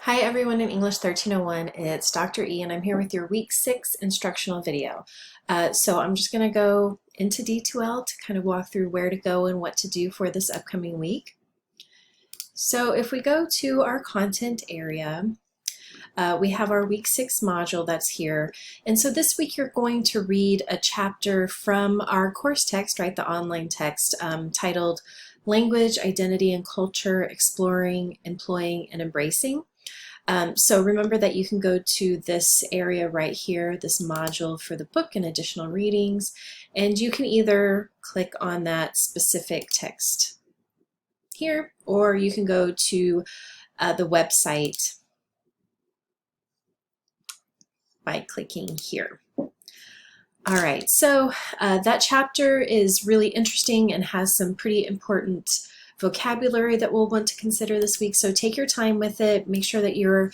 Hi everyone in English 1301, it's Dr. E and I'm here with your week 6 instructional video. So I'm just going to go into D2L to kind of walk through where to go and what to do for this upcoming week. So if we go to our content area, we have our week 6 module that's here. And so this week you're going to read a chapter from our course text, right, the online text, titled Language, Identity, and Culture, Exploring, Employing, and Embracing. So remember that you can go to this area right here, this module for the book and additional readings, and you can either click on that specific text here, or you can go to the website by clicking here. All right, so that chapter is really interesting and has some pretty important vocabulary that we'll want to consider this week. So take your time with it. Make sure that you're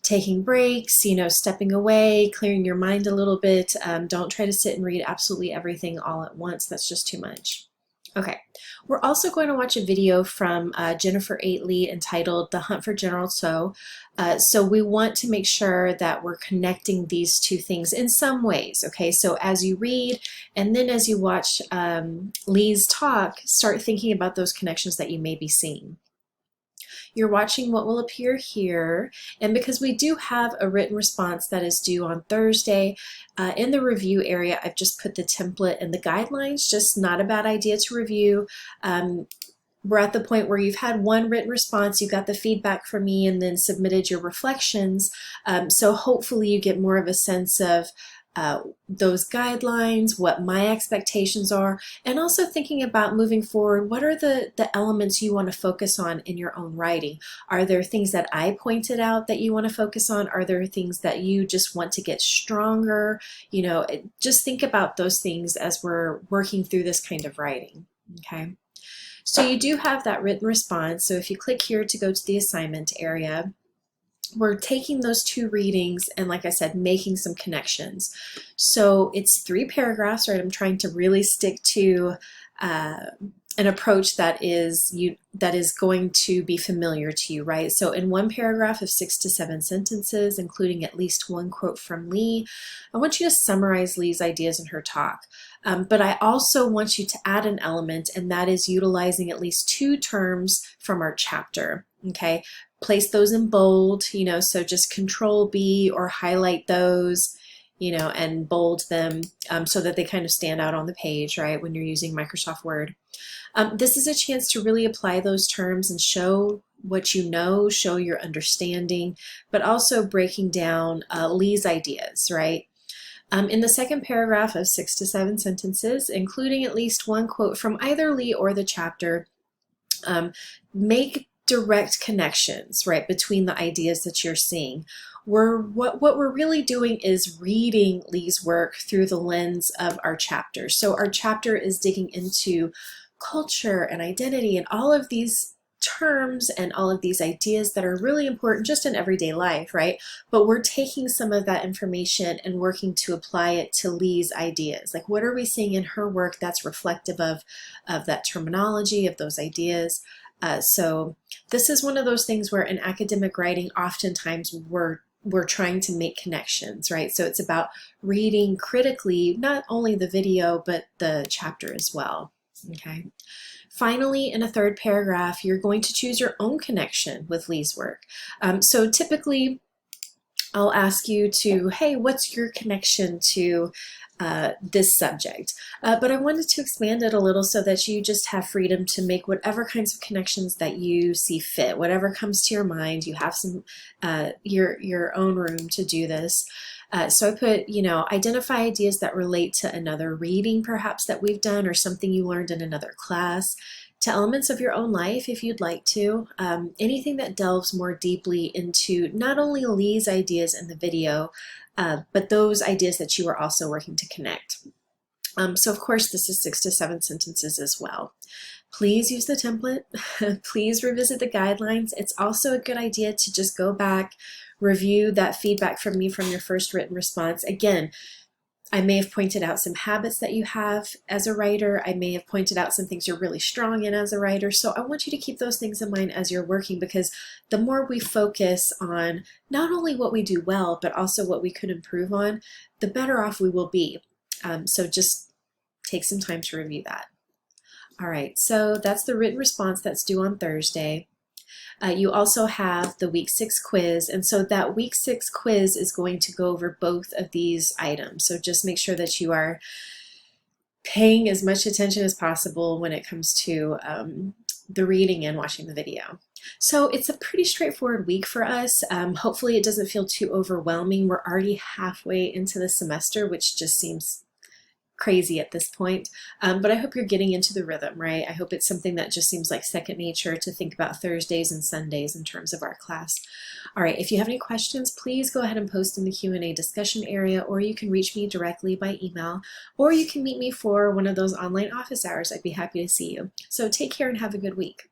taking breaks, stepping away, clearing your mind a little bit. Don't try to sit and read absolutely everything all at once. That's just too much. Okay, we're also going to watch a video from Jennifer Aitley entitled The Hunt for General Tso. So we want to make sure that we're connecting these two things in some ways, okay? So as you read and then as you watch Lee's talk, start thinking about those connections that you may be seeing. You're watching what will appear here, and because we do have a written response that is due on Thursday, in the review area, I've just put the template and the guidelines, just not a bad idea to review. We're at the point where you've had one written response, you got the feedback from me, and then submitted your reflections. So hopefully you get more of a sense of those guidelines, what my expectations are, and also thinking about moving forward, what are the elements you want to focus on in your own writing? Are there things that I pointed out that you want to focus on? Are there things that you just want to get stronger? Just think about those things as we're working through this kind of writing, okay? So you do have that written response. So if you click here to go to the assignment area, we're taking those two readings and, like I said, making some connections. So it's 3 paragraphs, right? I'm trying to really stick to an approach that is going to be familiar to you, right? So in one paragraph of 6 to 7 sentences, including at least one quote from Lee, I want you to summarize Lee's ideas in her talk. But I also want you to add an element, and that is utilizing at least 2 terms from our chapter, okay? Place those in bold, so just Control B or highlight those, and bold them so that they kind of stand out on the page, right, when you're using Microsoft Word. This is a chance to really apply those terms and show what you know, show your understanding, but also breaking down Lee's ideas, right? In the second paragraph of 6 to 7 sentences, including at least one quote from either Lee or the chapter, make direct connections, right, between the ideas that you're seeing. What we're really doing is reading Lee's work through the lens of our chapter. So our chapter is digging into culture and identity and all of these terms and all of these ideas that are really important just in everyday life, right? But we're taking some of that information and working to apply it to Lee's ideas. Like, what are we seeing in her work that's reflective of that terminology, of those ideas? So this is one of those things where in academic writing, oftentimes we're trying to make connections, right? So it's about reading critically, not only the video, but the chapter as well, okay? Finally, in a third paragraph, you're going to choose your own connection with Lee's work. So typically, I'll ask you to, hey, what's your connection to this subject? But I wanted to expand it a little so that you just have freedom to make whatever kinds of connections that you see fit, whatever comes to your mind. You have some your own room to do this. So I put, identify ideas that relate to another reading perhaps that we've done or something you learned in another class, to elements of your own life if you'd like to, anything that delves more deeply into not only Lee's ideas in the video, but those ideas that you are also working to connect. So of course this is 6 to 7 sentences as well. Please use the template. Please revisit the guidelines. It's also a good idea to just go back, review that feedback from me from your first written response. Again, I may have pointed out some habits that you have as a writer. I may have pointed out some things you're really strong in as a writer. So I want you to keep those things in mind as you're working, because the more we focus on not only what we do well, but also what we could improve on, the better off we will be. So just take some time to review that. All right, so that's the written response that's due on Thursday. You also have the week 6 quiz, and so that week 6 quiz is going to go over both of these items. So just make sure that you are paying as much attention as possible when it comes to the reading and watching the video. So it's a pretty straightforward week for us. Hopefully it doesn't feel too overwhelming. We're already halfway into the semester, which just seems crazy at this point, but I hope you're getting into the rhythm, right? I hope it's something that just seems like second nature to think about Thursdays and Sundays in terms of our class. All right, if you have any questions, please go ahead and post in the Q&A discussion area, or you can reach me directly by email, or you can meet me for one of those online office hours. I'd be happy to see you. So take care and have a good week.